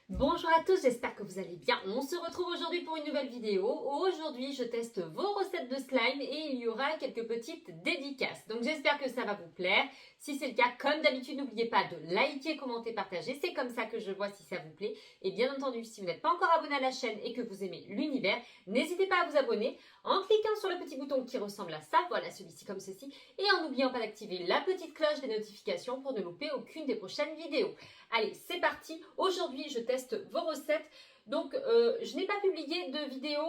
Bonjour à tous, j'espère que vous allez bien. On se retrouve aujourd'hui pour une nouvelle vidéo. Aujourd'hui, je teste vos recettes de slime et il y aura quelques petites dédicaces. Donc j'espère que ça va vous plaire. Si c'est le cas, comme d'habitude, n'oubliez pas de liker, commenter, partager. C'est comme ça que je vois si ça vous plaît. Et bien entendu, si vous n'êtes pas encore abonné à la chaîne et que vous aimez l'univers, n'hésitez pas à vous abonner en cliquant sur le petit bouton qui ressemble à ça, voilà celui-ci comme ceci, et en n'oubliant pas d'activer la petite cloche des notifications pour ne louper aucune des prochaines vidéos. Allez, c'est parti. Aujourd'hui, je teste vos recettes. Donc, je n'ai pas publié de vidéo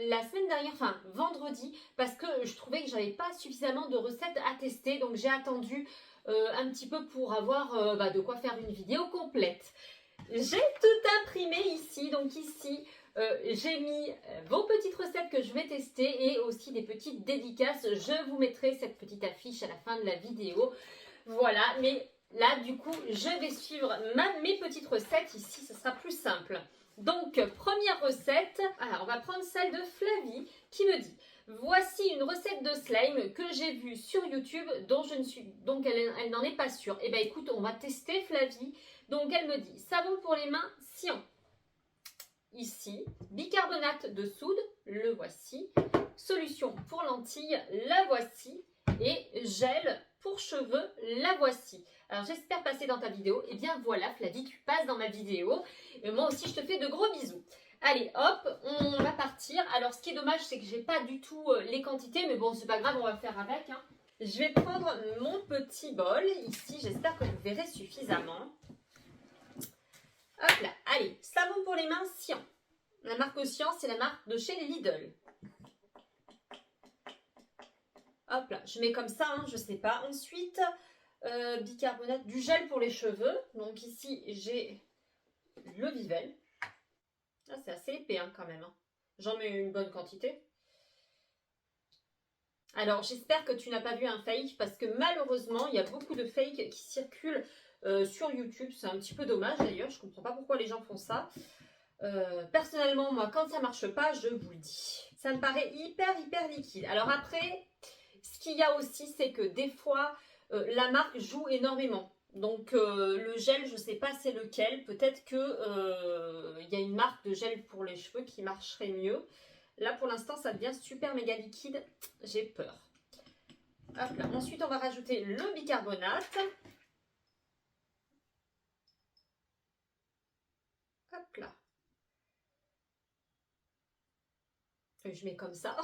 la semaine dernière, enfin vendredi, parce que je trouvais que j'avais pas suffisamment de recettes à tester. Donc, j'ai attendu un petit peu pour avoir de quoi faire une vidéo complète. J'ai tout imprimé ici. Donc ici, j'ai mis vos petites recettes que je vais tester et aussi des petites dédicaces. Je vous mettrai cette petite affiche à la fin de la vidéo. Voilà, mais là, du coup, je vais suivre mes petites recettes. Ici, ce sera plus simple. Donc, première recette. Alors, on va prendre celle de Flavie qui me dit: voici une recette de slime que j'ai vue sur YouTube donc elle n'en est pas sûre. Eh bien, écoute, on va tester Flavie. Donc, elle me dit: savon pour les mains, Cyan. Ici, bicarbonate de soude, le voici. Solution pour lentilles, la voici. Et gel pour cheveux, la voici. Alors j'espère passer dans ta vidéo. Et bien voilà Flavie, tu passes dans ma vidéo. Et moi aussi je te fais de gros bisous. Allez hop, on va partir. Alors ce qui est dommage c'est que j'ai pas du tout les quantités. Mais bon c'est pas grave, on va faire avec. Je vais prendre mon petit bol ici. J'espère que vous verrez suffisamment. Hop là, allez, savon pour les mains, Cyan. La marque Cyan, c'est la marque de chez Lidl. Hop là, je mets comme ça, je sais pas. Ensuite, bicarbonate, du gel pour les cheveux. Donc ici, j'ai le Vivel. Ah, c'est assez épais quand même. J'en mets une bonne quantité. Alors, j'espère que tu n'as pas vu un fake parce que malheureusement, il y a beaucoup de fakes qui circulent sur YouTube. C'est un petit peu dommage d'ailleurs. Je ne comprends pas pourquoi les gens font ça. Personnellement, moi, quand ça marche pas, je vous le dis. Ça me paraît hyper liquide. Alors après, ce qu'il y a aussi, c'est que des fois, la marque joue énormément. Donc le gel, je ne sais pas c'est lequel. Peut-être que y a une marque de gel pour les cheveux qui marcherait mieux. Là, pour l'instant, ça devient super méga liquide. J'ai peur. Hop là. Ensuite, on va rajouter le bicarbonate. Hop là. Je mets comme ça.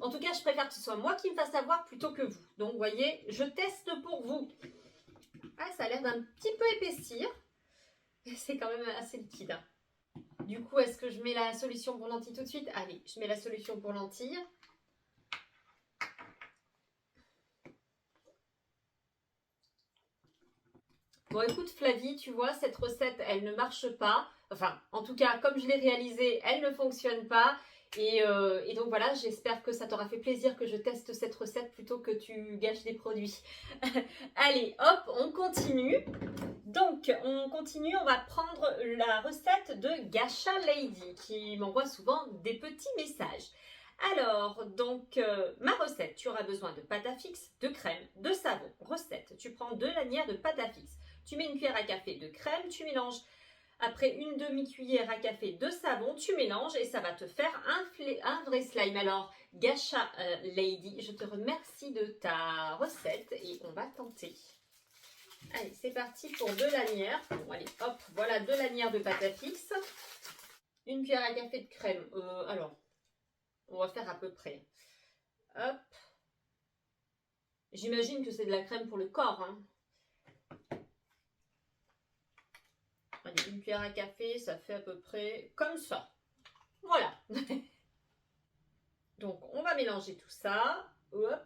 En tout cas, je préfère que ce soit moi qui me fasse avoir plutôt que vous. Donc, vous voyez, je teste pour vous. Ah, ça a l'air d'un petit peu épaissir. C'est quand même assez liquide. Du coup, est-ce que je mets la solution pour lentilles tout de suite? Allez, je mets la solution pour lentilles. Bon, écoute Flavie, tu vois, cette recette, elle ne marche pas. Enfin, en tout cas, comme je l'ai réalisée, elle ne fonctionne pas. Et donc voilà, j'espère que ça t'aura fait plaisir que je teste cette recette plutôt que tu gâches des produits. Allez, hop, on continue. Donc, on continue, on va prendre la recette de Gacha Lady qui m'envoie souvent des petits messages. Alors, donc, ma recette, tu auras besoin de pâte à fixe, de crème, de savon. Recette, tu prends 2 lanières de pâte à fixe. Tu mets une cuillère à café de crème, tu mélanges. Après une demi-cuillère à café de savon, tu mélanges et ça va te faire un vrai slime. Alors, Gacha Lady, je te remercie de ta recette et on va tenter. Allez, c'est parti pour 2 lanières. Bon, allez, hop, voilà 2 lanières de pâte à fixe. Une cuillère à café de crème. Alors, on va faire à peu près. Hop. J'imagine que c'est de la crème pour le corps. Allez, une cuillère à café, ça fait à peu près comme ça. Voilà. Donc, on va mélanger tout ça. Hop.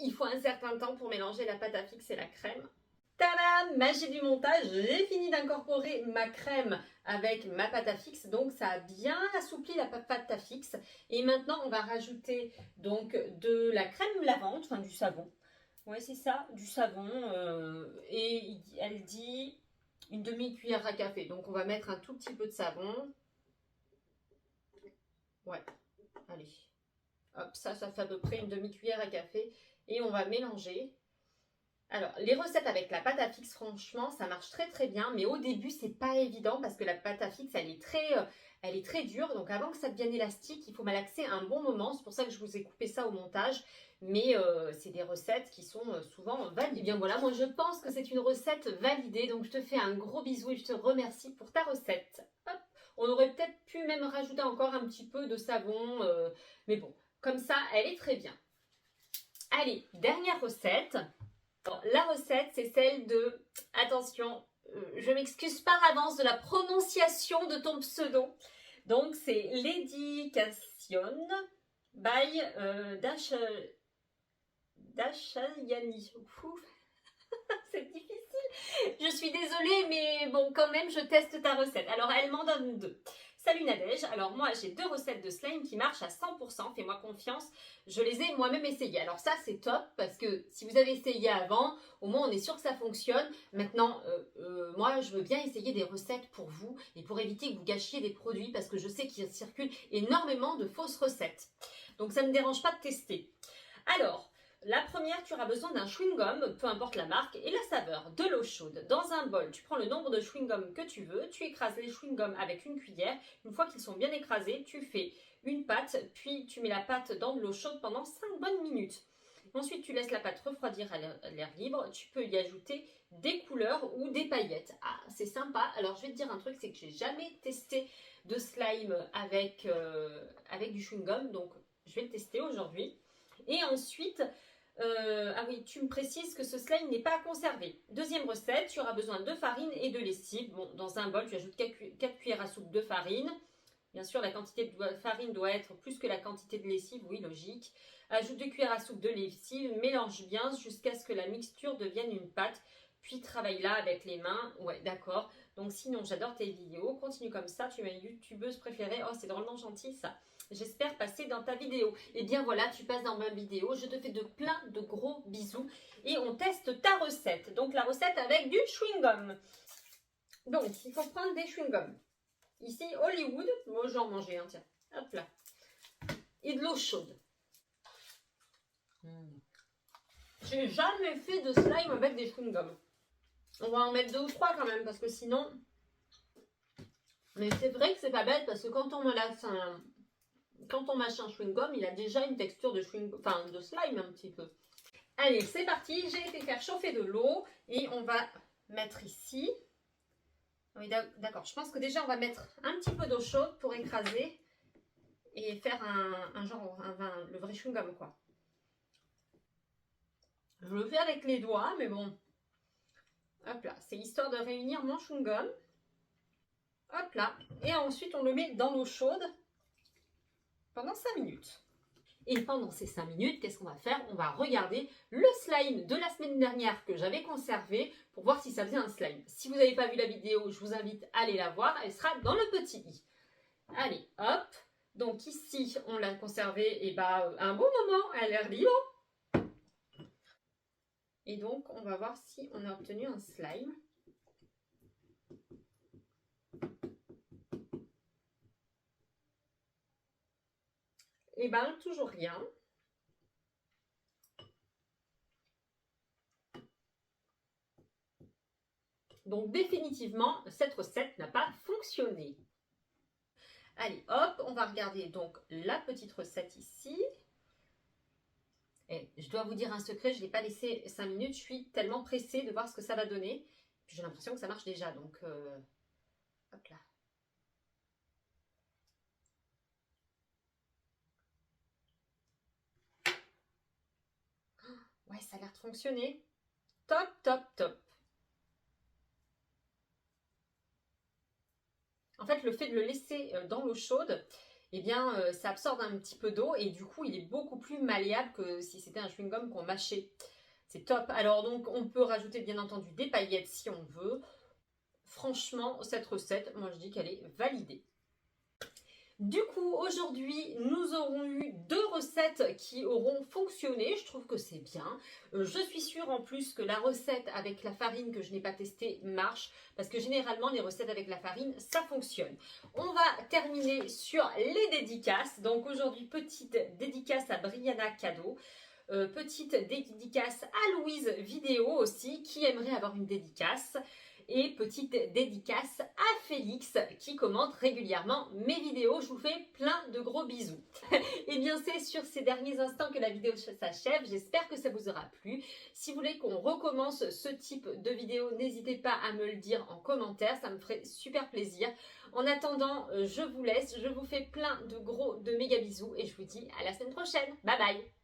Il faut un certain temps pour mélanger la pâte à fixe et la crème. Tadam! Magie du montage, j'ai fini d'incorporer ma crème avec ma pâte à fixe, donc ça a bien assoupli la pâte à fixe. Et maintenant, on va rajouter donc de la crème lavande, enfin du savon. Ouais, c'est ça, du savon. Et elle dit une demi-cuillère à café. Donc, on va mettre un tout petit peu de savon. Ouais, allez. Hop, ça fait à peu près une demi-cuillère à café. Et on va mélanger. Alors, les recettes avec la pâte à fixe, franchement, ça marche très très bien. Mais au début, c'est pas évident parce que la pâte à fixe, elle est très dure. Donc, avant que ça devienne élastique, il faut malaxer un bon moment. C'est pour ça que je vous ai coupé ça au montage. Mais c'est des recettes qui sont souvent validées. Et bien voilà, moi je pense que c'est une recette validée. Donc, je te fais un gros bisou et je te remercie pour ta recette. Hop. On aurait peut-être pu même rajouter encore un petit peu de savon. Mais bon, comme ça, elle est très bien. Allez, dernière recette. Alors, la recette, c'est celle de, attention, je m'excuse par avance de la prononciation de ton pseudo. Donc, c'est Dedication by Dashayani. C'est difficile. Je suis désolée, mais bon, quand même, je teste ta recette. Alors, elle m'en donne 2. Salut Nadège, alors moi j'ai 2 recettes de slime qui marchent à 100%, fais-moi confiance, je les ai moi-même essayées. Alors ça c'est top parce que si vous avez essayé avant, au moins on est sûr que ça fonctionne. Maintenant, moi je veux bien essayer des recettes pour vous et pour éviter que vous gâchiez des produits parce que je sais qu'il circule énormément de fausses recettes. Donc ça ne me dérange pas de tester. Alors, la première, tu auras besoin d'un chewing-gum, peu importe la marque, et la saveur, de l'eau chaude. Dans un bol, tu prends le nombre de chewing-gums que tu veux, tu écrases les chewing-gums avec une cuillère. Une fois qu'ils sont bien écrasés, tu fais une pâte, puis tu mets la pâte dans de l'eau chaude pendant 5 bonnes minutes. Ensuite, tu laisses la pâte refroidir à l'air libre. Tu peux y ajouter des couleurs ou des paillettes. Ah, c'est sympa. Alors, je vais te dire un truc, c'est que j'ai jamais testé de slime avec du chewing-gum, donc je vais le tester aujourd'hui. Et ensuite... ah oui, tu me précises que ce slime n'est pas conservé. Deuxième recette, tu auras besoin de farine et de lessive. Bon, dans un bol, tu ajoutes 4 cuillères à soupe de farine. Bien sûr, la quantité de farine doit être plus que la quantité de lessive, oui, logique. Ajoute 2 cuillères à soupe de lessive, mélange bien jusqu'à ce que la mixture devienne une pâte. Puis travaille-la avec les mains. Ouais, d'accord. Donc sinon, j'adore tes vidéos. Continue comme ça, tu es ma youtubeuse préférée. Oh, c'est drôlement gentil ça. J'espère passer dans ta vidéo. Et bien voilà, tu passes dans ma vidéo. Je te fais plein de gros bisous. Et on teste ta recette. Donc la recette avec du chewing-gum. Donc, il faut prendre des chewing-gums. Ici, Hollywood. Moi, j'en mangeais un, tiens. Hop là. Et de l'eau chaude. J'ai jamais fait de slime avec des chewing-gums. On va en mettre 2 ou 3 quand même, parce que sinon... Mais c'est vrai que c'est pas bête, parce que quand on mâche un chewing-gum, il a déjà une texture de slime un petit peu. Allez, c'est parti. J'ai été faire chauffer de l'eau et on va mettre ici. Oui, d'accord. Je pense que déjà, on va mettre un petit peu d'eau chaude pour écraser et faire le vrai chewing-gum, quoi. Je le fais avec les doigts, mais bon. Hop là, c'est histoire de réunir mon chewing-gum. Hop là. Et ensuite, on le met dans l'eau chaude pendant 5 minutes. Et pendant ces 5 minutes, qu'est-ce qu'on va faire? On va regarder le slime de la semaine dernière que j'avais conservé pour voir si ça faisait un slime. Si vous n'avez pas vu la vidéo, je vous invite à aller la voir. Elle sera dans le petit i. Allez, hop. Donc ici, on l'a conservé un bon moment à l'air libre. Et donc, on va voir si on a obtenu un slime. Et bien, toujours rien. Donc, définitivement, cette recette n'a pas fonctionné. Allez, hop, on va regarder donc la petite recette ici. Et je dois vous dire un secret, je ne l'ai pas laissé 5 minutes. Je suis tellement pressée de voir ce que ça va donner. J'ai l'impression que ça marche déjà, donc hop là. Ouais, ça a l'air de fonctionner. Top, top, top. En fait, le fait de le laisser dans l'eau chaude, eh bien, ça absorbe un petit peu d'eau et du coup, il est beaucoup plus malléable que si c'était un chewing-gum qu'on mâchait. C'est top. Alors donc, on peut rajouter bien entendu des paillettes si on veut. Franchement, cette recette, moi je dis qu'elle est validée. Du coup, aujourd'hui, nous aurons eu 2 recettes qui auront fonctionné. Je trouve que c'est bien. Je suis sûre en plus que la recette avec la farine que je n'ai pas testée marche. Parce que généralement, les recettes avec la farine, ça fonctionne. On va terminer sur les dédicaces. Donc aujourd'hui, petite dédicace à Brianna Cadeau. Petite dédicace à Louise Vidéo aussi, qui aimerait avoir une dédicace. Et petite dédicace à Félix qui commente régulièrement mes vidéos. Je vous fais plein de gros bisous. Et bien c'est sur ces derniers instants que la vidéo s'achève. J'espère que ça vous aura plu. Si vous voulez qu'on recommence ce type de vidéo, n'hésitez pas à me le dire en commentaire. Ça me ferait super plaisir. En attendant, je vous laisse. Je vous fais plein de gros, de méga bisous et je vous dis à la semaine prochaine. Bye bye.